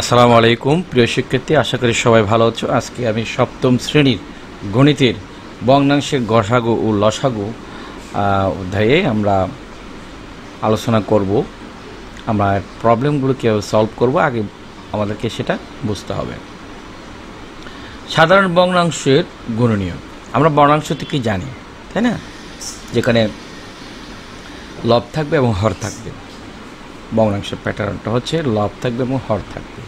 আসসালামু আলাইকুম প্রিয় শিক্ষার্থী, আশা করি সবাই ভালো আছো। আজকে আমি সপ্তম শ্রেণীর গণিতের ভগ্নাংশের গসাগু ও লসাগু অধ্যায়ে আমরা আলোচনা করব। আমরা প্রবলেমগুলো কীভাবে সলভ করব আগে আমাদেরকে সেটা বুঝতে হবে। সাধারণ ভগ্নাংশের গুণনীয় আমরা ভগ্নাংশ থেকে জানি, তাই না? যেখানে লব থাকবে এবং হর থাকবে। ভগ্নাংশের প্যাটার্নটা হচ্ছে লব থাকবে এবং হর থাকবে।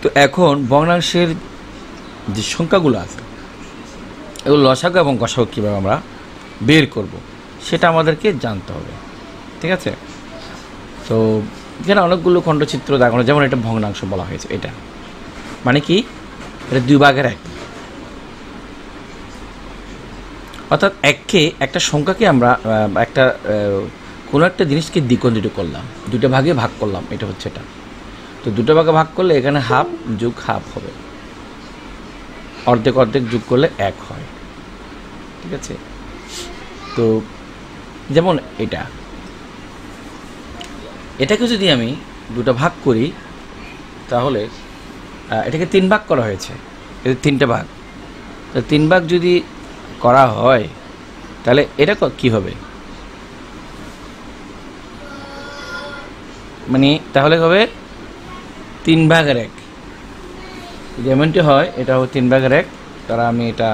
তো এখন ভগ্নাংশের যে সংখ্যাগুলো আছে এগুলো লসাগু এবং গসাগু কীভাবে আমরা বের করব সেটা আমাদেরকে জানতে হবে, ঠিক আছে? তো এখানে অনেকগুলো খণ্ডচিত্র দেখানো, যেমন এটা ভগ্নাংশ বলা হয়েছে। এটা মানে কি? এটা 2/1, অর্থাৎ একটা সংখ্যাকে আমরা কোনো একটা জিনিসকে দ্বিখণ্ডিত করলাম, দুটো ভাগে ভাগ করলাম, এটা হচ্ছে এটা। তো দুটো ভাগে ভাগ করলে এখানে হাফ যোগ হাফ হবে, অর্ধেক অর্ধেক যোগ করলে 1 হয়, ঠিক আছে? তো যেমন এটাকে যদি আমি দুটো ভাগ করি তাহলে এটাকে 3 ভাগ করা হয়েছে, এটা 3টে ভাগ। তো 3 ভাগ যদি করা হয় তাহলে এটা কি হবে? মানে তাহলে হবে 3/1। যেমনটি হয় এটা হবে 3/1। তারা আমি এটা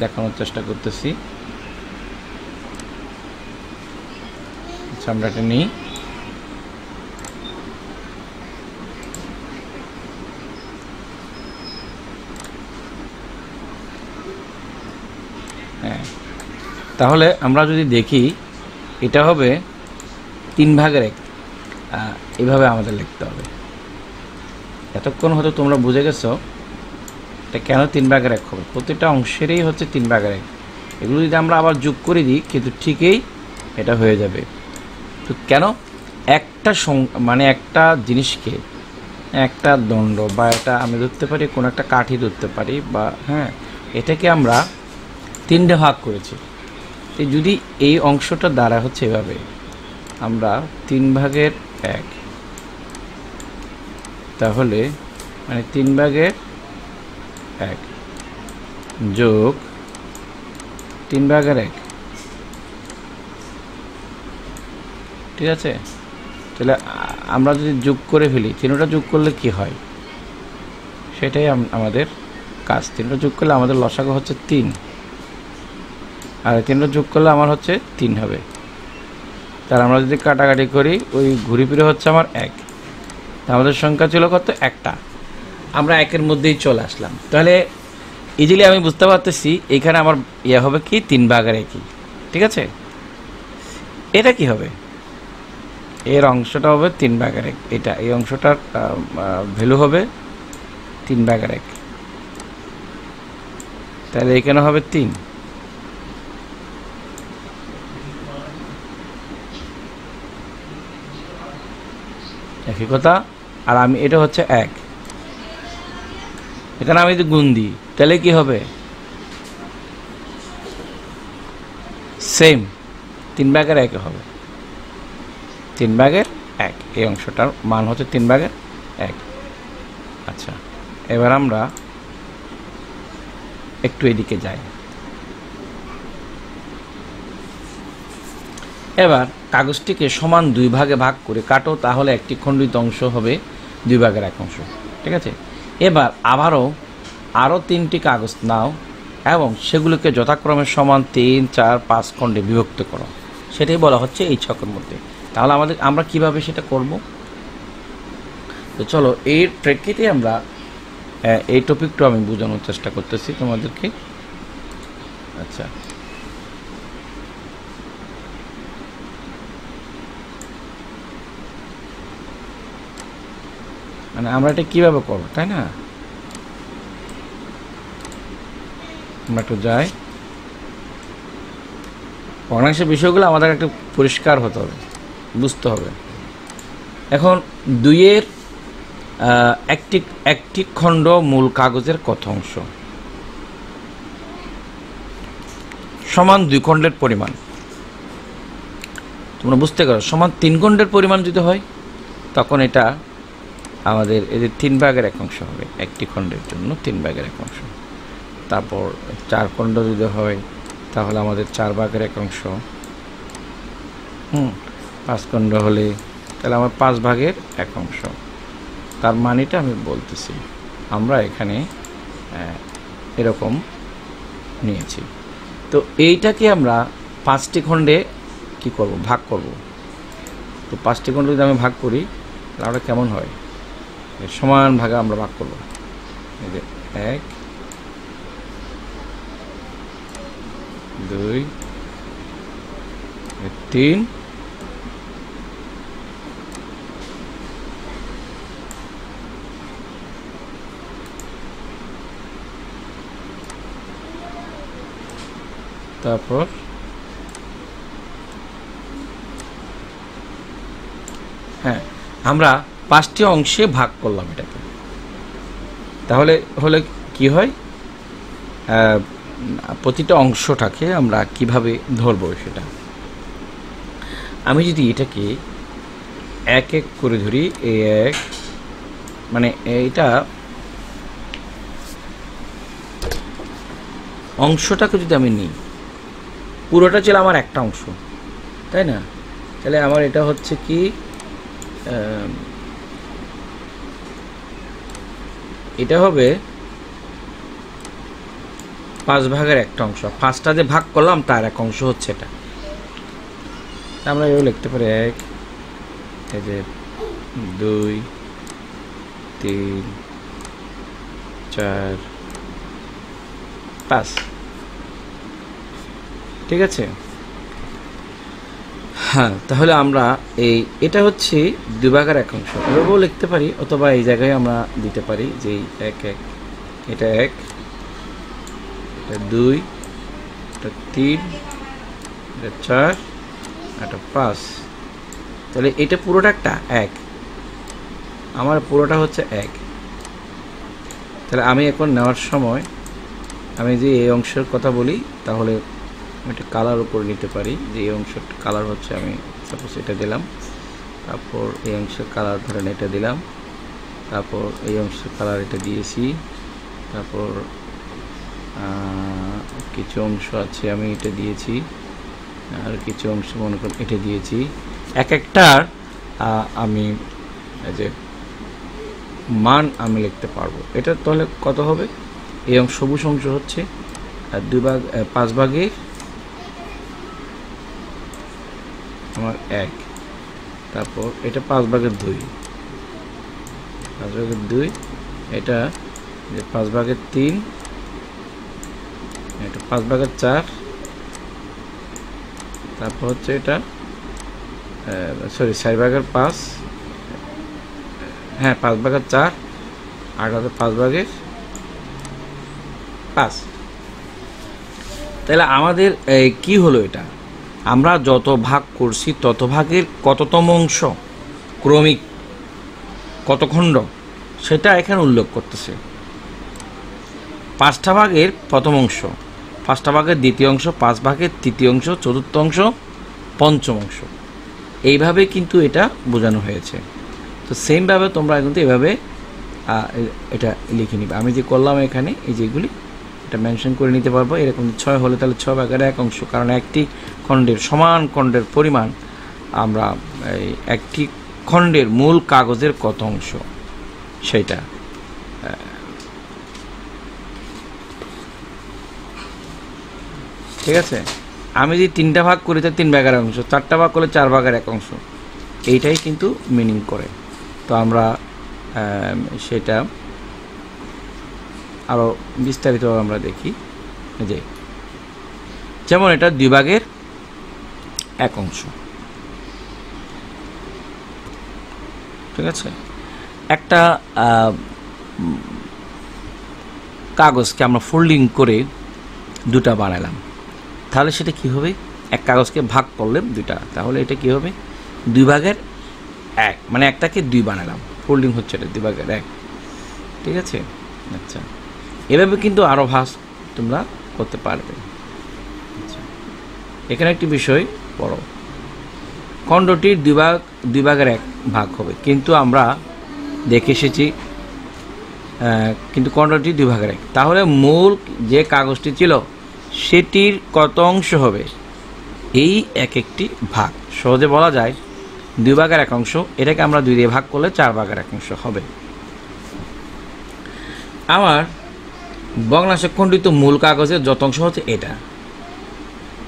দেখানোর চেষ্টা করতেছি। আচ্ছা, আমরা এটা নিই। হ্যাঁ, তাহলে আমরা যদি দেখি এটা হবে 3/1। এইভাবে আমাদের লিখতে হবে। এতক্ষণ হয়তো তোমরা বুঝে গেছো এটা কেন 3/1 হবে। প্রতিটা অংশেরই হচ্ছে 3/1। এগুলো যদি আমরা আবার যোগ করে দিই কিন্তু ঠিকই এটা হয়ে যাবে। তো কেন? একটা জিনিসকে, একটা দণ্ড বা এটা আমি ধরতে পারি, কোনো একটা কাঠি ধরতে পারি, বা এটাকে আমরা 3টে ভাগ করেছি। যদি এই অংশটা দ্বারা হচ্ছে এভাবে আমরা 3/1, তাহলে মানে 3/1 যোগ 3/1, ঠিক আছে? তাহলে আমরা যদি যোগ করে ফেলি, 3টা যোগ করলে কি হয় সেটাই আমাদের কাজ। 3টা যোগ করলে আমাদের লসাগু হচ্ছে 3, আর 3টা যোগ করলে আমার হচ্ছে 3 হবে। তার আমরা যদি কাটাকাটি করি ওই ঘুরি ফিরে হচ্ছে আমার 1। আমাদের সংখ্যা ছিল কত? 1টা। আমরা 1-এর মধ্যেই চলে আসলাম। তাহলে ইজিলি আমি বুঝতে পারতেছি এখানে আমার হবে কি 3/1, ঠিক আছে? এটা কি হবে? এর অংশটা হবে 3/1। এই অংশটার ভ্যালু হবে 3/1। তাহলে এখানে হবে 3। একই কথা। আর আমি এটা হচ্ছে 1, এখানে আমি যদি গুণ দিই তাহলে কি হবে? সেম 3/1 হবে। 3/1 এই অংশটার মান হচ্ছে 3/1। আচ্ছা, এবার আমরা একটু এদিকে যাই। এবার কাগজটিকে সমান 2 ভাগে ভাগ করে কাটো, তাহলে একটি খণ্ডিত অংশ হবে 2/1 অংশ, ঠিক আছে? এবার আরও 3টি কাগজ নাও এবং সেগুলোকে যথাক্রমে সমান 3, 4, 5 খণ্ডে বিভক্ত করো। সেটাই বলা হচ্ছে এই ছকের মধ্যে। তাহলে আমরা কিভাবে সেটা করব? তো চলো এর প্রেক্ষিতে আমরা এই টপিকটা আমি বোঝানোর চেষ্টা করতেছি তোমাদেরকে। আচ্ছা, মানে আমরা এটা কিভাবে করবো, তাই না? আমরা একটু যাই। ভগ্নাংশের বিষয়গুলো আমাদের একটু পরিষ্কার হতে হবে, বুঝতে হবে। এখন 2-এর একটি খণ্ড মূল কাগজের কত অংশ সমান 2 খণ্ডের পরিমাণ? তোমরা বুঝতে পারো সমান 3 খণ্ডের পরিমাণ যদি হয় তখন এটা আমাদের এই যে 3 ভাগের 1 অংশ হবে, একটি খণ্ডের জন্য 3 ভাগের 1 অংশ। তারপর 4 খণ্ড যদি হয় তাহলে আমাদের 4 ভাগের 1 অংশ। 5 খণ্ড হলে তাহলে আমার 5 ভাগের 1 অংশ। তার মানেটা আমি বলতেছি, আমরা এখানে এরকম নিয়েছি। তো এইটাকে আমরা 5টি খণ্ডে কি করব, ভাগ করব। তো 5টি খণ্ড যদি আমি ভাগ করি তাহলে আমরা কেমন হয়, সমান ভাগে আমরা ভাগ করব। এই যে 1 2 3 তারপর হ্যাঁ, আমরা 5টি অংশে ভাগ করলাম এটাকে। তাহলে হলে কি হয়, প্রতিটা অংশটাকে আমরা কিভাবে ধরবো সেটা। আমি যদি এটাকে 1 করে ধরি, এই 1 মানে এইটা অংশটাকে যদি আমি নিই, পুরোটা ছিল আমার একটা অংশ, তাই না? তাহলে আমার এটা হচ্ছে কি, এটা হবে 5 ভাগের একটা অংশ। 5টা যে ভাগ করলাম তার 1 অংশ হচ্ছে এটা। আমরা এও লিখতে পারি 1, এই যে 2 3 4 5, ঠিক আছে? হ্যাঁ, তাহলে আমরা এটা হচ্ছে 2 ভাগের 1 অংশ এভাবেও লিখতে পারি, অথবা এই জায়গায় আমরা দিতে পারি যে 1 1, এটা 1, এটা 2, এটা 3, এটা 4, এটা 5। তাহলে এটা পুরোটা একটা 1, আমার পুরোটা হচ্ছে 1। তাহলে আমি এখন নেওয়ার সময় আমি যে এই অংশের কথা বলি, তাহলে একটা কালার উপরে নিতে পারি, যে এই অংশের কালার হচ্ছে, আমি সাপোজ এটা দিলাম, তারপর এই অংশের কালার ধরেন এটা দিলাম, তারপর এই অংশের কালার এটা দিয়েছি, তারপর কিছু অংশ আছে আমি এটা দিয়েছি, আর কিছু অংশ মনে করেন এটা দিয়েছি। এক একটার আমি যে মান আমি লিখতে পারবো। এটা তাহলে কত হবে, এই অংশ সবুজ অংশ হচ্ছে 2 ভাগ 5 ভাগে আমার 1, তারপর এটা 5 ভাগের 2, 5 ভাগের 2, এটা 5 ভাগের 3, এটা 5 ভাগের 4, তারপর হচ্ছে এটা 4 ভাগের 5, হ্যাঁ 5 ভাগের 4, আর হচ্ছে 5 ভাগের 5। তাহলে আমাদের কি হলো, এটা আমরা যত ভাগ করছি তত ভাগের কততম অংশ, ক্রমিক কত খণ্ড, সেটা এখানে উল্লেখ করতেছে। 5টা ভাগের প্রথম অংশ, 5টা ভাগের দ্বিতীয় অংশ, 5 ভাগের তৃতীয় অংশ, চতুর্থ অংশ, পঞ্চম অংশ, এইভাবে কিন্তু এটা বোঝানো হয়েছে। তো সেমভাবে তোমরা কিন্তু এভাবে এটা লিখে নিবে। আমি যে করলাম এখানে এই যেগুলি এটা মেনশন করে নিতে পারবো। এরকম 6 হলে তাহলে 6 ভাগের 1 অংশ, কারণ একটি খণ্ডের সমান খণ্ডের পরিমাণ আমরা একটি খণ্ডের মূল কাগজের কত অংশ সেইটা। ঠিক আছে, আমি যদি 3টা ভাগ করি তাহলে 3 ভাগের 1 অংশ, 4টা ভাগ করলে 4 ভাগের 1 অংশ, এইটাই কিন্তু মিনিং করে। তো আমরা সেটা আরও বিস্তারিতভাবে আমরা দেখি, যে যেমন এটা 2 ভাগের 1 অংশ। ঠিক আছে, একটা কাগজকে আমরা ফোল্ডিং করে 2টা বানালাম, তাহলে সেটা কি হবে, এক কাগজকে ভাগ করলে 2টা, তাহলে এটা কি হবে 2 ভাগের 1, মানে একটাকে 2 বানালাম, ফোল্ডিং হচ্ছে এটা 2 ভাগের 1। ঠিক আছে, আচ্ছা, এভাবে কিন্তু আরও ভাগ তোমরা করতে পারবে। আচ্ছা, এখানে একটি বিষয় পড়ো, খণ্ডটির দুই ভাগের এক ভাগ হবে, কিন্তু আমরা দেখে এসেছি কিন্তু খণ্ডটির দুই ভাগের এক। তাহলে মূল যে কাগজটি ছিল সেটির কত অংশ হবে? এই এক একটি ভাগ। সহজে বলা যায় দুই ভাগের এক অংশ, এটাকে আমরা দুই দিয়ে ভাগ করলে 4 ভাগের এক অংশ হবে। আমার ভগ্নাংশে খণ্ডিত মূল কাগজের যত অংশ হচ্ছে এটা।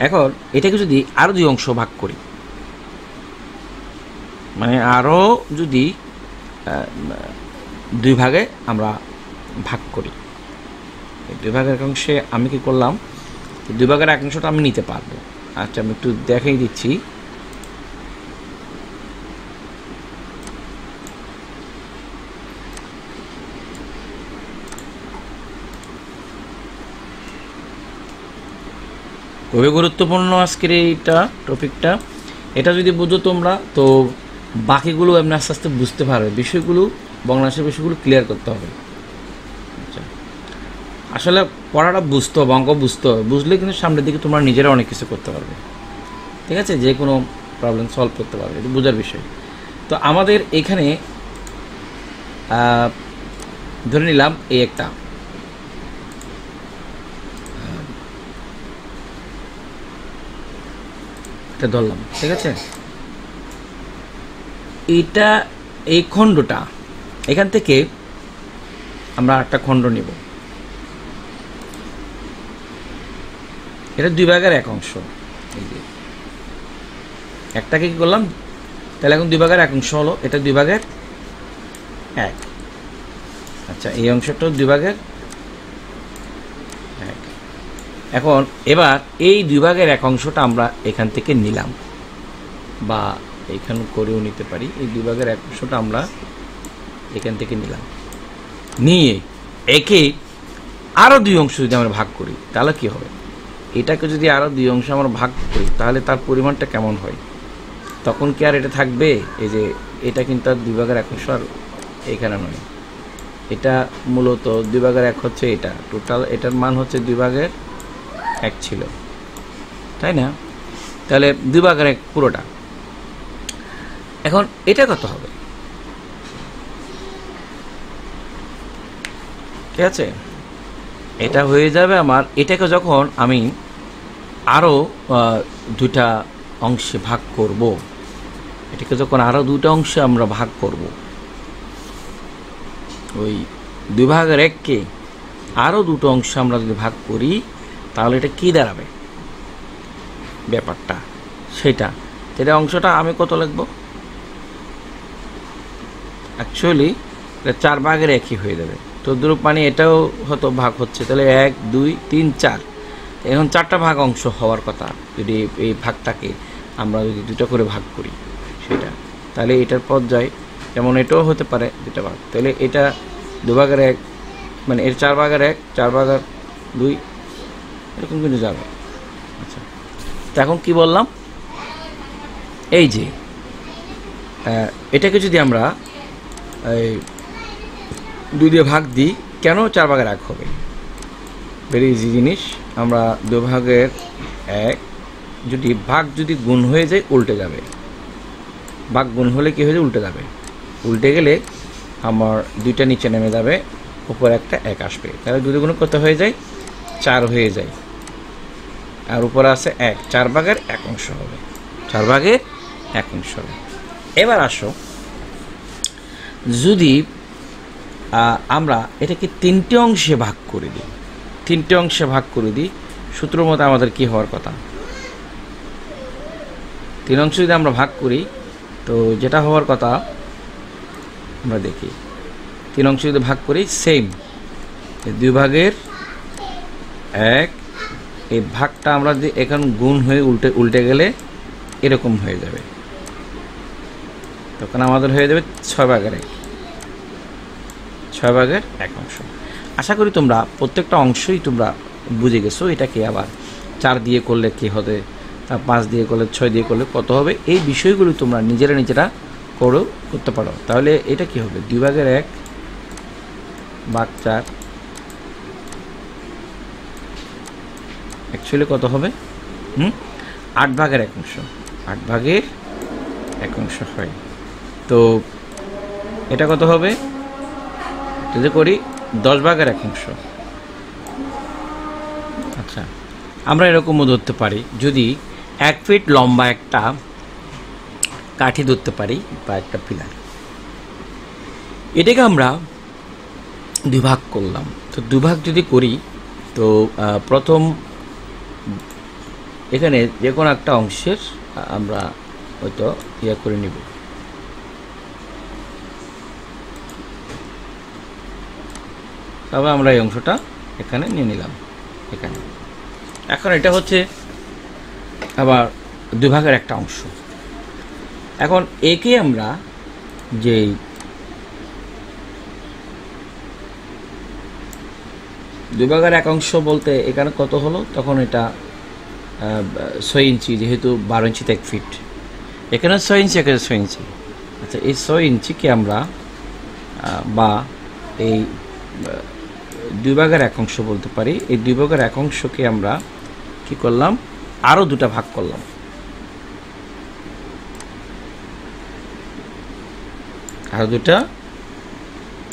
এখন এটাকে যদি আরও 2 অংশ ভাগ করি, মানে আরও যদি 2 ভাগে আমরা ভাগ করি, এই 2 ভাগের এক অংশে আমি কি করলাম, 2 ভাগের এক অংশটা আমি নিতে পারবো। আচ্ছা, আমি একটু দেখাই দিচ্ছি। খুবই গুরুত্বপূর্ণ আজকের এইটা টপিকটা। এটা যদি বুঝো তোমরা, তো বাকিগুলো এমনি আস্তে আস্তে বুঝতে পারবে। বিষয়গুলো ভগ্নাংশের বিষয়গুলো ক্লিয়ার করতে হবে। আচ্ছা, আসলে পড়াটা বুঝতে হবে, অঙ্ক বুঝতে হবে। বুঝলে কিন্তু সামনের দিকে তোমরা নিজেরা অনেক কিছু করতে পারবে। ঠিক আছে, যে কোনো প্রবলেম সলভ করতে পারবে, এটা বোঝার বিষয়। তো আমাদের এখানে ধরে নিলাম এই একটা এটা ধরলাম, ঠিক আছে। এটা এই খণ্ডটা, এখান থেকে আমরা একটা খণ্ড নিব, এটা 2 ভাগের এক অংশ। একটাকে কি করলাম, তাহলে এখন 2 ভাগের এক অংশ হলো, এটা 2 ভাগের এক। আচ্ছা, এই অংশটাও 2 ভাগের এক। এখন এবার এই 2 ভাগের এক অংশটা আমরা এখান থেকে নিলাম, বা এখানে করেও নিতে পারি। এই 2 ভাগের এক অংশটা আমরা এখান থেকে নিলাম, নিয়ে একে আরও 2 অংশ যদি আমরা ভাগ করি তাহলে কি হবে? এটাকে যদি আরও 2 অংশ আমরা ভাগ করি তাহলে তার পরিমাণটা কেমন হয়? তখন কি আর এটা থাকবে? এই যে এটা কিন্তু আর 2 ভাগের এক অংশ আর এখানে নয়, এটা মূলত 2 ভাগের এক হচ্ছে এটা। টোটাল এটার মান হচ্ছে 2 ভাগের এক ছিল, তাই না? তাহলে 2 ভাগের এক পুরোটা। এখন এটা কত হবে? ঠিক আছে, এটা হয়ে যাবে আমার। এটাকে যখন আমি আরও 2টা অংশে ভাগ করব, এটাকে যখন আরও 2টা অংশে আমরা ভাগ করব, ওই 2 ভাগের এককে আরও 2টো অংশে আমরা যদি ভাগ করি তাহলে এটা কি দাঁড়াবে ব্যাপারটা, সেটা অংশটা আমি কত লিখব? অ্যাকচুয়ালি এটা 4 ভাগের একই হয়ে যাবে। তো দ্রুপ মানে এটাও হয়তো ভাগ হচ্ছে, তাহলে 1 2 3 4, এখন 4টা ভাগ অংশ হওয়ার কথা। যদি এই ভাগটাকে আমরা যদি 2টা করে ভাগ করি সেটা, তাহলে এটার পর্যায়ে যেমন এটাও হতে পারে 2টা ভাগ, তাহলে এটা 2 ভাগের 1, মানে এর 4 ভাগের 1, 4 ভাগের 2, এরকম কিন্তু যাবে। আচ্ছা, তো এখন কি বললাম, এই যে এটাকে যদি আমরা এই 2 দিয়ে ভাগ দিই, কেন 4 ভাগের 1 হবে? ভেরি ইজি জিনিস। আমরা 2 ভাগের 1 যদি ভাগ যদি গুণ হয়ে যায় উল্টে যাবে। ভাগ গুণ হলে কি হয়ে যায়? উল্টে যাবে। উল্টে গেলে আমার 2টা নিচে নেমে যাবে, উপর একটা 1 আসবে, তাহলে 2 গুণ কত হয়ে যায়? 4 হয়ে যায়। আর উপরে আছে 1, 4 ভাগের 1 অংশ হবে, 4 ভাগের 1 অংশ হবে। এবার আসো, যদি আমরা এটাকে 3টে অংশে ভাগ করে দিই, 3টে অংশে ভাগ করে দিই, সূত্র মতো আমাদের কি হওয়ার কথা? 3 অংশ যদি আমরা ভাগ করি তো যেটা হওয়ার কথা আমরা দেখি, 3 অংশ যদি ভাগ করি সেম 2 ভাগের 1, এই ভাগটা আমরা যদি এখন গুণ হয়ে উল্টে গেলে এরকম হয়ে যাবে, তখন আমাদের হয়ে যাবে 6 ভাগের 1, 6 ভাগের 1 অংশ। আশা করি তোমরা প্রত্যেকটা অংশই তোমরা বুঝে গেছো। এটাকে আবার 4 দিয়ে করলে কী হবে, 5 দিয়ে করলে, 6 দিয়ে করলে কত হবে, এই বিষয়গুলো তোমরা নিজেরা করতে পারো। তাহলে এটা কি হবে? 2 ভাগের 1 ভাগ 4, অ্যাকচুয়ালি কত হবে? 8 ভাগের 1 অংশ, 8 ভাগের এক অংশ হয়। তো এটা কত হবে যদি করি 10 ভাগের 1 অংশ। আচ্ছা, আমরা এরকমও ধরতে পারি, যদি 1 ফিট লম্বা একটা কাঠি ধরতে পারি বা একটা পিলার, এটাকে আমরা 2 ভাগ করলাম। তো 2 ভাগ যদি করি, তো প্রথম এখানে যে কোনো একটা অংশের আমরা হয়তো করে নিব। তবে আমরা এই অংশটা এখানে নিয়ে নিলাম এখানে। এখন এটা হচ্ছে আবার 2 ভাগের একটা অংশ। এখন একে আমরা যেই 2 ভাগের 1 অংশ বলতে এখানে কত হলো, তখন এটা 6 ইঞ্চি, যেহেতু 12 ইঞ্চিতে 1 ফিট, এখানে 6 ইঞ্চি, এখানে 6 ইঞ্চি। আচ্ছা, এই 6 ইঞ্চিকে আমরা বা এই 2 ভাগের 1 অংশ বলতে পারি। এই 2 ভাগের 1 অংশকে আমরা কি করলাম, আরও 2টা ভাগ করলাম। আরও 2টা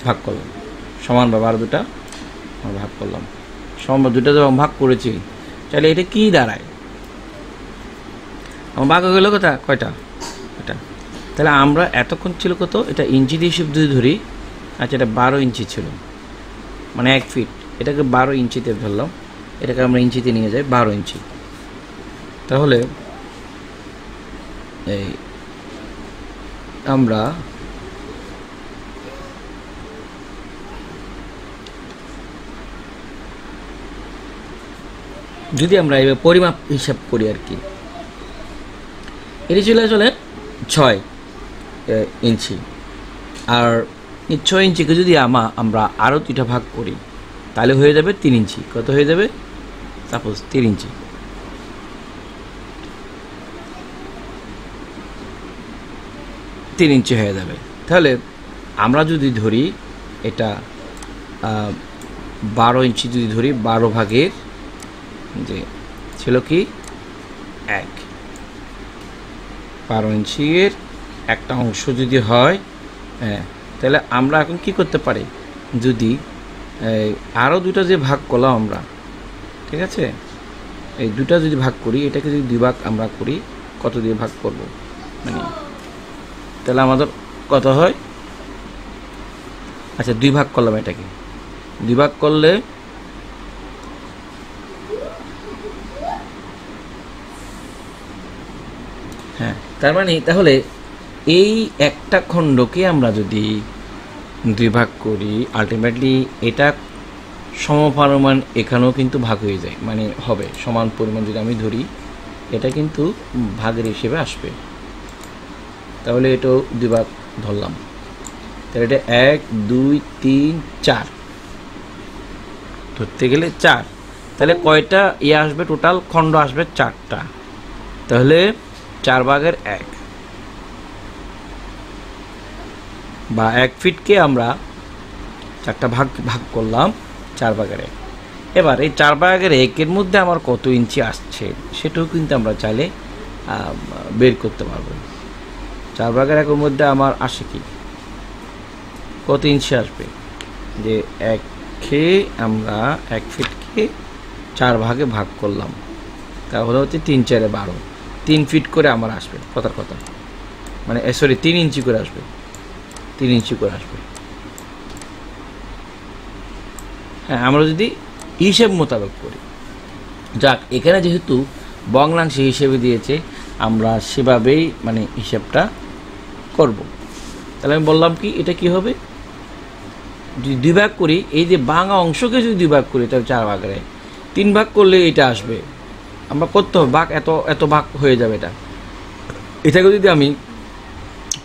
ভাগ করলাম সমানভাবে, আরও 2টা ভাগ করলাম সমানভাবে। 2টা যখন ভাগ করেছি, তাহলে এটা কি দাঁড়ায়, আমার ভাগ হয়ে গেল কয়টা, এটা। তাহলে আমরা এতক্ষণ ছিল কত, এটা ইঞ্চি দিয়ে হিসেব যদি ধরি, আচ্ছা এটা 12 ইঞ্চি ছিল, মানে 1 ফিট, এটাকে 12 ইঞ্চিতে ধরলাম, এটাকে আমরা ইঞ্চিতে নিয়ে যাই 12 ইঞ্চি। তাহলে এই আমরা যদি আমরা এবার পরিমাপ হিসাব করি আর কি, এটি চলে আসলে 6 ইঞ্চি। আর এই 6 ইঞ্চিকে যদি আমরা আরও 2টা ভাগ করি, তাহলে হয়ে যাবে 3 ইঞ্চি। কত হয়ে যাবে, সাপোজ 3 ইঞ্চি। হয়ে যাবে। তাহলে আমরা যদি ধরি এটা 12 ইঞ্চি, যদি ধরি 12 ভাগের যে ছিল কি 1, 12 ইঞ্চির একটা অংশ যদি হয়, হ্যাঁ, তাহলে আমরা এখন কি করতে পারি, যদি আরও 2টা যে ভাগ করলাম আমরা, ঠিক আছে, এই 2টা যদি ভাগ করি, এটাকে যদি 2 ভাগ আমরা করি, কত দিয়ে ভাগ করব, মানে তাহলে আমাদের কত হয়, আচ্ছা 2 ভাগ করলাম, এটাকে 2 ভাগ করলে হ্যাঁ, তার মানে তাহলে এই একটা খণ্ডকে আমরা যদি 2 ভাগ করি, আলটিমেটলি এটা সমপরিমাণ এখানেও কিন্তু ভাগ হয়ে যায়, মানে হবে সমান পরিমাণ। যদি আমি ধরি, এটা কিন্তু ভাগের হিসেবে আসবে। তাহলে এটাও 2 ভাগ ধরলাম, তাহলে এটা 1 2 3 4 ধরতে গেলে 4। তাহলে কয়টা আসবে, টোটাল খণ্ড আসবে 4টা। তাহলে 4 ভাগের 1 বা 1 ফিটকে আমরা 4টা ভাগ করলাম 4 ভাগের 1। এবার এই 4 ভাগের 1-এর মধ্যে আমার কত ইঞ্চি আসছে, সেটাও কিন্তু আমরা চাইলে বের করতে পারবো। 4 ভাগের 1-এর মধ্যে আমার আসে কি, কত ইঞ্চি আসবে, যে 1কে আমরা 1 ফিটকে 4 ভাগে ভাগ করলাম, তাহলে হচ্ছে 3 4 12, 3 ফিট করে আমার আসবে, কথার কথা, মানে সরি 3 ইঞ্চি করে আসবে, 3 ইঞ্চি করে আসবে। হ্যাঁ, আমরা যদি হিসেব মোতাবেক করি, যাক, এখানে যেহেতু ভগ্নাংশ হিসেবে দিয়েছে, আমরা সেভাবেই মানে হিসাবটা করব। তাহলে আমি বললাম কি, এটা কি হবে, যদি 2 ভাগ করি, এই যে ভাঙা অংশকে যদি 2 ভাগ করি, তাহলে 4 ভাগের 1, 3 ভাগ করলে এটা আসবে, আমরা করতে হবে ভাগ, এত ভাগ হয়ে যাবে। এটাকে যদি আমি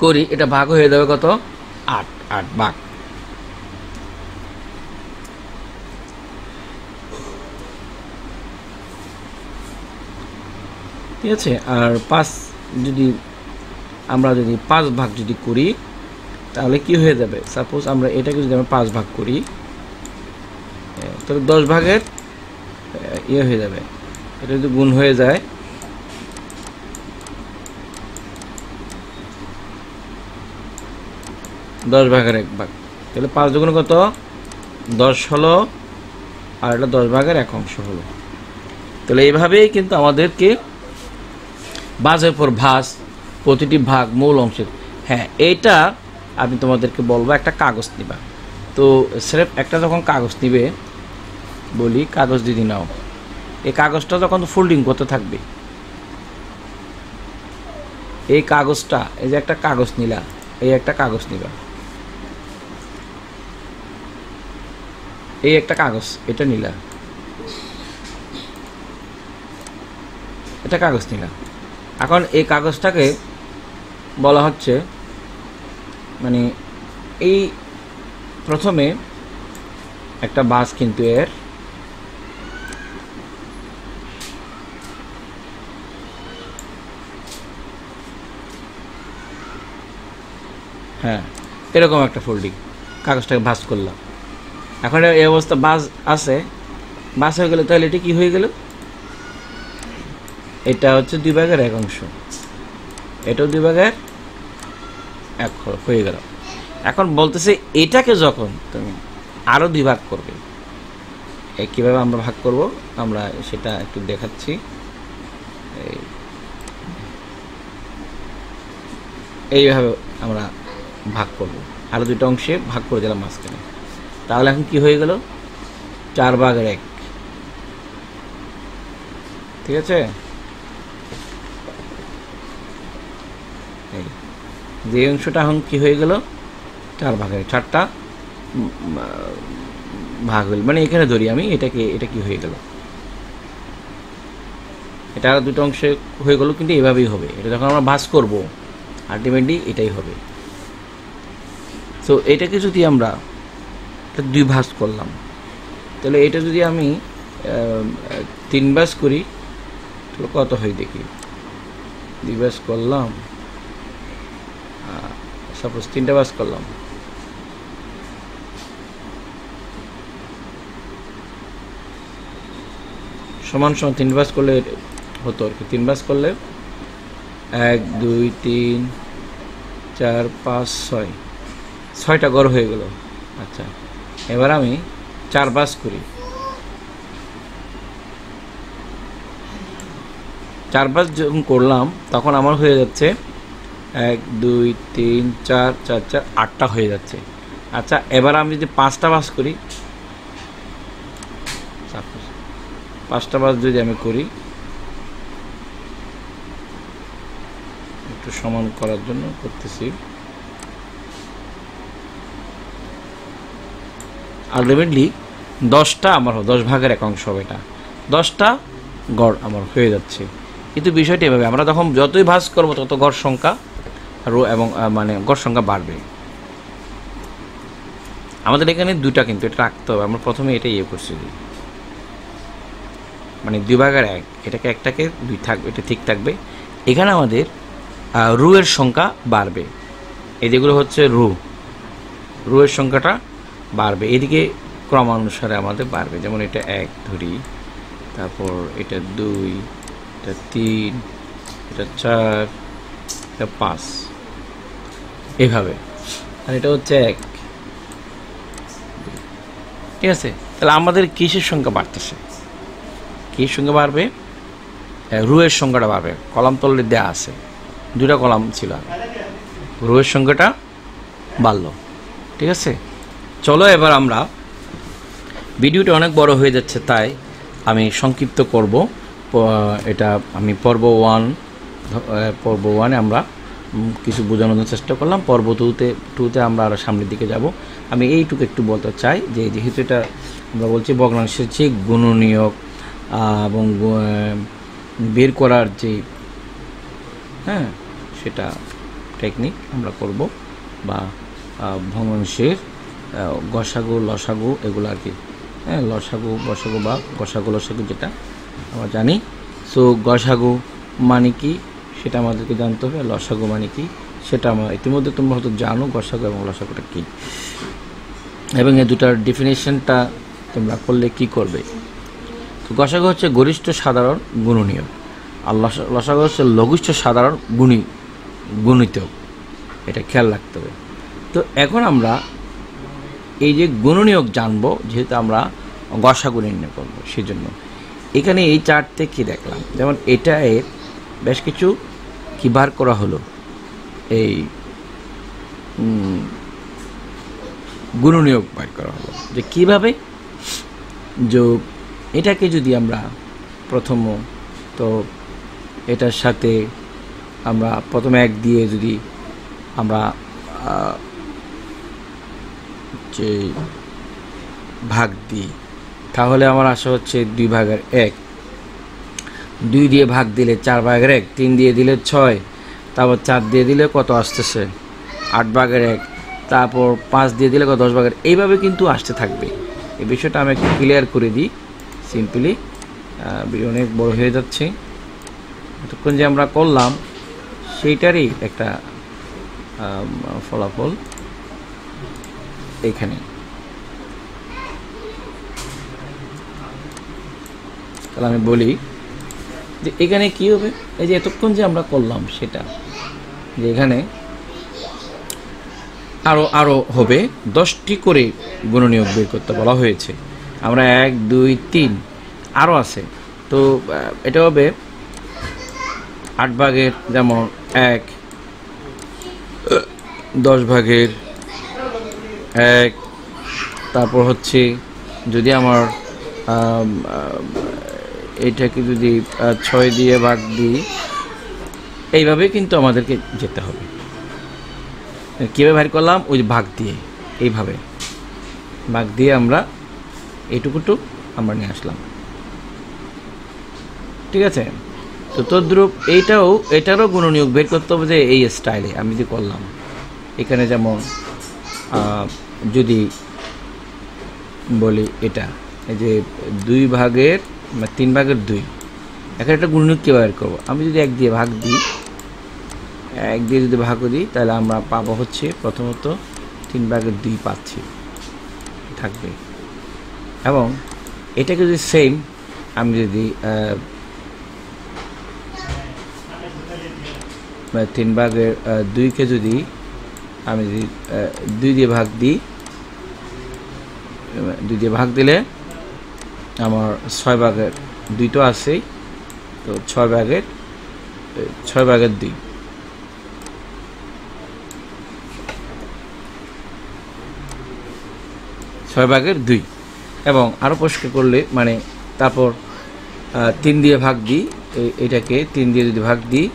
করি, এটা ভাগ হয়ে যাবে কত, 8 ভাগ। ঠিক আছে। আর 5 যদি আমরা 5 ভাগ যদি করি, তাহলে কি হয়ে যাবে, সাপোজ আমরা এটাকে যদি আমরা 5 ভাগ করি, তাহলে 10 ভাগের হয়ে যাবে। এটা যদি গুণ হয়ে যায়, 10/1 তাহলে 5 দুগুণে কত 10 হলো, আর এটা 10/1 হলো। তাহলে এইভাবেই কিন্তু আমাদেরকে ভাজের পর ভাজ, প্রতিটি ভাগ মূল অংশের। হ্যাঁ, এইটা আমি তোমাদেরকে বলবো, একটা কাগজ নিবা। তো স্রেফ একটা যখন কাগজ নিবে, বলি কাগজ দিদি নাও, এই কাগজটা যখন ফোল্ডিং করতে থাকবে, এই কাগজটা, এই যে একটা কাগজ নিলা, এই একটা কাগজ নিবা, এই একটা কাগজ এটা নিলা, এটা কাগজ নিলা। এখন এই কাগজটাকে বলা হচ্ছে, মানে এই প্রথমে একটা বাস কিন্তু এর হ্যাঁ এরকম একটা ফোল্ডিং, কাগজটাকে ভাঁজ করলাম। এখন এই অবস্থা বাস আছে, বাস হয়ে গেলে তাহলে এটা কি হয়ে গেল, এটা হচ্ছে 2/1, এটাও 2/1 হয়ে গেল। এখন বলতেছে এটাকে যখন তুমি আরো 2 ভাগ করবে, কিভাবে আমরা ভাগ করব আমরা সেটা একটু দেখাচ্ছি। এইভাবে আমরা ভাগ করব, আরো 2টা অংশে ভাগ করে দিলাম মাঝখানে। তাহলে এখন কি হয়ে গেল 4/1, ঠিক আছে। যে অংশটা এখন কি হয়ে গেল 4/1, 4টা ভাগ হইল, মানে এখানে ধরি আমি এটাকে, এটা কি হয়ে গেল, এটা আর 2টা অংশে হয়ে গেল। কিন্তু এভাবেই হবে, এটা যখন আমরা ভাঁজ করব আলটিমেটলি এটাই হবে। সো এটাকে যদি আমরা 2 ভাঁজ করলাম, তাহলে এটা যদি আমি 3 ভাঁজ করি তাহলে কত হয় দেখি। 2 ভাঁজ করলাম, সাপোজ 3টা ভাঁজ করলাম, সমান 3 ভাঁজ করলে হতো আর কি। 3 ভাঁজ করলে 1 2 3 4 5 6, 6টা ঘর হয়ে গেল। আচ্ছা, এবার আমি 4 ভাঁজ করি, 4 ভাঁজ যখন করলাম তখন আমার হয়ে যাচ্ছে 1 2 3 4 4 4 8টা হয়ে যাচ্ছে। আচ্ছা, এবার আমি যদি 5টা ভাঁজ করি, 5টা ভাঁজ যদি আমি করি, একটু সমান করার জন্য করতেছি, আলটিমেটলি 10টা আমার 10/1 হবে, এটা 10টা গড় আমার হয়ে যাচ্ছে। কিন্তু বিষয়টি এভাবে, আমরা যখন যতই ভাঁজ করবো তত গড় সংখ্যা এবং মানে গড় সংখ্যা বাড়বে। আমাদের এখানে 2টা কিন্তু এটা রাখতে হবে। আমরা প্রথমে এটা করছি, মানে 2/1, এটাকে একটাকে 2 থাকবে, এটা ঠিক থাকবে। এখানে আমাদের রু এর সংখ্যা বাড়বে, এই যেগুলো হচ্ছে রু এর সংখ্যাটা বাড়বে, এদিকে ক্রমানুসারে আমাদের বাড়বে। যেমন এটা 1 ধরি, তারপর এটা 2, এটা 3, এটা 4, এটা 5, এইভাবে। আর এটা হচ্ছে 1, ঠিক আছে। তাহলে আমাদের কিসের সংখ্যা বাড়তেছে, কিসের সংখ্যা বাড়বে, রু এর সংখ্যাটা বাড়বে। কলাম তলে দেওয়া আছে, 2টা কলাম ছিল, রু এর সংখ্যাটা বাড়লো, ঠিক আছে। চলো এবার আমরা, ভিডিওটা অনেক বড় হয়ে যাচ্ছে তাই আমি সংক্ষিপ্ত করব। এটা আমি পর্ব 1 আমরা কিছু বোঝানোর চেষ্টা করলাম। পর্ব 2তে আমরা আরও সামনের দিকে যাব। আমি এইটুকু একটু বলতে চাই যে যেহেতু এটা আমরা বলছি ভগ্নাংশের যে গুণনীয়ক এবং বের করার যে সেটা টেকনিক আমরা করব, বা ভগ্নাংশের গসাগু লসাগু এগুলো আর কি, লসাগু গসাগু বা গসাগু লসাগু যেটা আমরা জানি। সো গসাগু মানে কি সেটা আমাদেরকে জানতে হবে, লসাগু মানে কি সেটা আমরা ইতিমধ্যে তোমরা হয়তো জানো, গসাগু এবং লসাগুটা কী, এবং এই দুটার ডেফিনেশনটা তোমরা করলে কি করবে। তো গসাগু হচ্ছে গরিষ্ঠ সাধারণ গুণনীয়ক, আর লসাগু হচ্ছে লঘিষ্ঠ সাধারণ গুণিতক, এটা খেয়াল রাখতে হবে। তো এখন আমরা এই যে গুণনীয়ক জানবো, যেহেতু আমরা গসাগু নির্ণয় করবো, সেজন্য এখানে এই চার্টে কি দেখলাম, যেমন এটা এর বেশ কিছু কি বার করা হলো, এই গুণনীয়ক বার করা হলো যে কীভাবে যোগ। এটাকে যদি আমরা প্রথম, তো এটার সাথে আমরা প্রথমে 1 দিয়ে যদি আমরা যে ভাগ দিই, তাহলে আমার আশা হচ্ছে 2/1, 2 দিয়ে ভাগ দিলে 4/1, 3 দিয়ে দিলে 6, তারপর 4 দিয়ে দিলে কত আসতেছে 8/1, তারপর 5 দিয়ে দিলে কত 10/1, এইভাবে কিন্তু আসতে থাকবে। এই বিষয়টা আমি একটু ক্লিয়ার করে দিই সিম্পলি, ভিডিও অনেক বড় হয়ে যাচ্ছে। এতক্ষণ যে আমরা করলাম সেইটারই একটা ফলাফল এখানে। তাহলে আমি বলি যে এখানে কি হবে, এই যে এতক্ষণ যে আমরা করলাম সেটা, যে এখানে আরো হবে 10টি করে গুণনীয়ক বের করতে বলা হয়েছে। আমরা 1 2 3 আরও আছে, তো এটা হবে 8/, যেমন 1, 10/1, তারপর হচ্ছে যদি আমার এইটাকে যদি 6 দিয়ে ভাগ দিই, এইভাবে কিন্তু আমাদেরকে যেতে হবে। কীভাবে ভাগ করলাম, ওই ভাগ দিয়ে, এইভাবে ভাগ দিয়ে আমরা এইটুকুটু আমরা নিয়ে আসলাম, ঠিক আছে। তো তদ্রূপ এটারও গুণনীয়ক বের করতে হবে, যে এই স্টাইলে আমি যদি করলাম। এখানে যেমন যদি বলি এটা, এই যে 3/2, এখানে একটা গুণনীয়ক কীভাবে বের করবো, আমি যদি 1 দিয়ে ভাগ দিই, 1 দিয়ে যদি ভাগ দিই, তাহলে আমরা পাবো হচ্ছে প্রথমত 3/2 পাচ্ছি থাকবে। এবং এটাকে যদি সেম আমি যদি 3/2কে যদি আমি যদি 2 দিয়ে ভাগ দিই, 2 দিয়ে ভাগ দিলে আমার 6/2 তো আছেই, তো 6/2, 6/2, 6/2। এবং আরও পরিষ্কার করলে মানে তারপর 3 দিয়ে ভাগ দিই, এটাকে 3 দিয়ে যদি ভাগ দিই,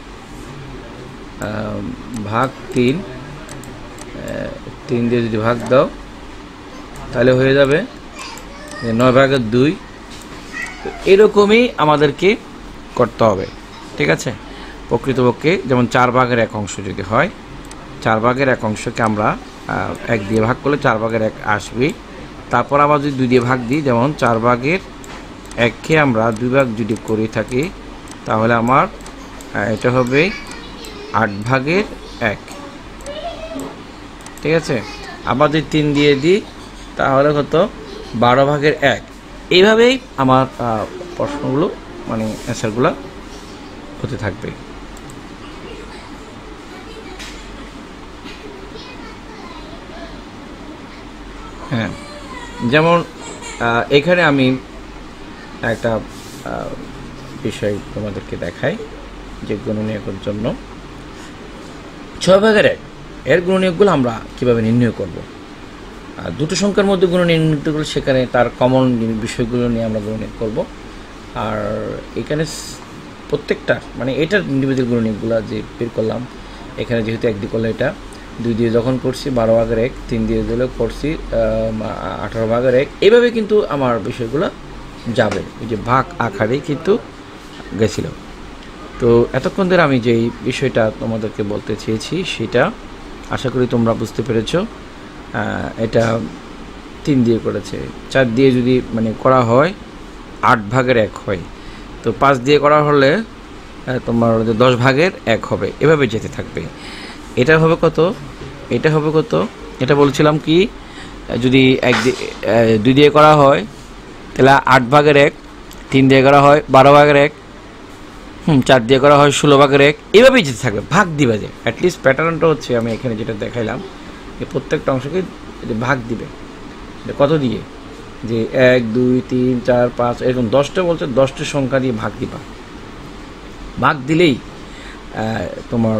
ভাগ 3 দিয়ে যদি ভাগ দাও, তাহলে হয়ে যাবে 9/2। এরকমই আমাদেরকে করতে হবে, ঠিক আছে। প্রকৃতপক্ষে যেমন 4/1 অংশ যদি হয়, 4/1 অংশকে আমরা 1 দিয়ে ভাগ করলে 4/1 আসবে। তারপর আবার যদি 2 দিয়ে ভাগ দিই, যেমন 4/1কে আমরা 2 ভাগ যদি করে থাকি, তাহলে আমার এটা হবে 8/1, ঠিক আছে। আবার যদি 3 দিয়ে দিই, তাহলে কত 12/1। এইভাবেই আমার প্রশ্নগুলো মানে অ্যান্সারগুলো হতে থাকবে। হ্যাঁ, যেমন এখানে আমি একটা বিষয় তোমাদেরকে দেখাই, যে গুণনীয়কের জন্য 6/1 এর গুণনীয়কগুলো আমরা কিভাবে নির্ণয় করব। দুটো সংখ্যার মধ্যে গুণনীয়ক নির্ণয় করলে সেখানে তার কমন বিষয়গুলো নিয়ে আমরা গুণনীয়ক করব। আর এখানে প্রত্যেকটা মানে এটার ইন্ডিভিজুয়াল গুণনীয়কগুলো যে বের করলাম, এখানে যেহেতু 1 দিয়ে করলে এটা 2 দিয়ে যখন করছি 12/1, 3 দিয়ে দিলে করছি 18/1, এইভাবে কিন্তু আমার বিষয়গুলো যাবে, ওই যে ভাগ আকারেই কিন্তু গেছিল। তো এতক্ষণ ধরে আমি যেই বিষয়টা তোমাদেরকে বলতে চেয়েছি সেটা আশা করি তোমরা বুঝতে পেরেছো। এটা 3 দিয়ে করেছে, 4 দিয়ে যদি মানে করা হয় 8/1 হয়, তো 5 দিয়ে করা হলে তোমার 10/1 হবে, এভাবে যেতে থাকবে। এটা হবে কত, এটা হবে কত, এটা বলছিলাম কি, যদি 2 দিয়ে করা হয় তাহলে 8/1, 3 দিয়ে করা হয় 12/1, 4 দিয়ে করা হয় 16/1, এভাবেই যেতে থাকবে, ভাগ দিবা যে। অ্যাটলিস্ট প্যাটার্নটা হচ্ছে আমি এখানে যেটা দেখাইলাম এই প্রত্যেকটা অংশকে ভাগ দিবে। কত দিয়ে? যে 1 2 3 4 5 এরকম 10টা বলছে, 10টি সংখ্যা দিয়ে ভাগ দিবা। ভাগ দিলেই তোমার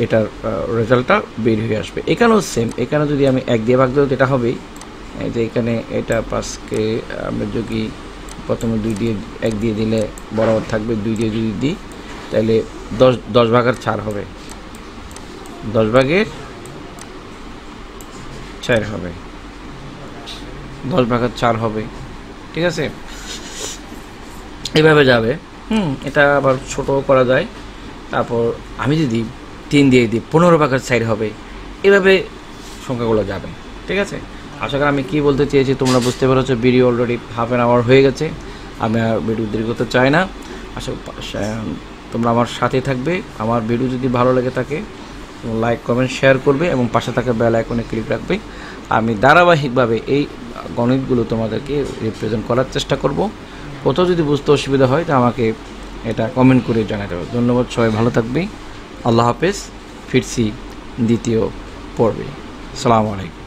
এটার রেজাল্টটা বের হয়ে আসবে। এখানেও সেম, এখানে যদি আমি 1 দিয়ে ভাগ দেবো এটা হবেই। যে এখানে এটা 5কে আমরা যদি প্রথমে 2 দিয়ে 1 দিয়ে দিলে বরাবর থাকবে, 2 দিয়ে যদি দিই তাহলে 10 ভাগের 4 হবে, 10 ভাগের 4 হবে, 10 ভাগের 4 হবে। ঠিক আছে, এভাবে যাবে। এটা আবার ছোট করা যায়। তারপর আমি যদি 3 দিয়ে দিই 15 ভাগের 4 হবে। এভাবে সংখ্যাগুলো যাবে। ঠিক আছে, আশা করি আমি কী বলতে চেয়েছি তোমরা বুঝতে পেরেছো। Video already half an hour হয়ে গেছে, আমি আর ভিডিও দীর্ঘ করতে চাই না। আশা তোমরা আমার সাথে থাকবে। আমার ভিডিও যদি ভালো লেগে থাকে লাইক কমেন্ট শেয়ার করবে এবং পাশে থাকা বেল আইকনে ক্লিক রাখবে। আমি ধারাবাহিকভাবে এই গণিতগুলো তোমাদেরকে রিপ্রেজেন্ট করার চেষ্টা করব। কোথাও যদি বুঝতে অসুবিধা হয় তা আমাকে এটা কমেন্ট করে জানাতে হবে। ধন্যবাদ, সবাই ভালো থাকবে। আল্লাহ হাফেজ। ফিরছি দ্বিতীয় পর্বে। আসসালামু আলাইকুম।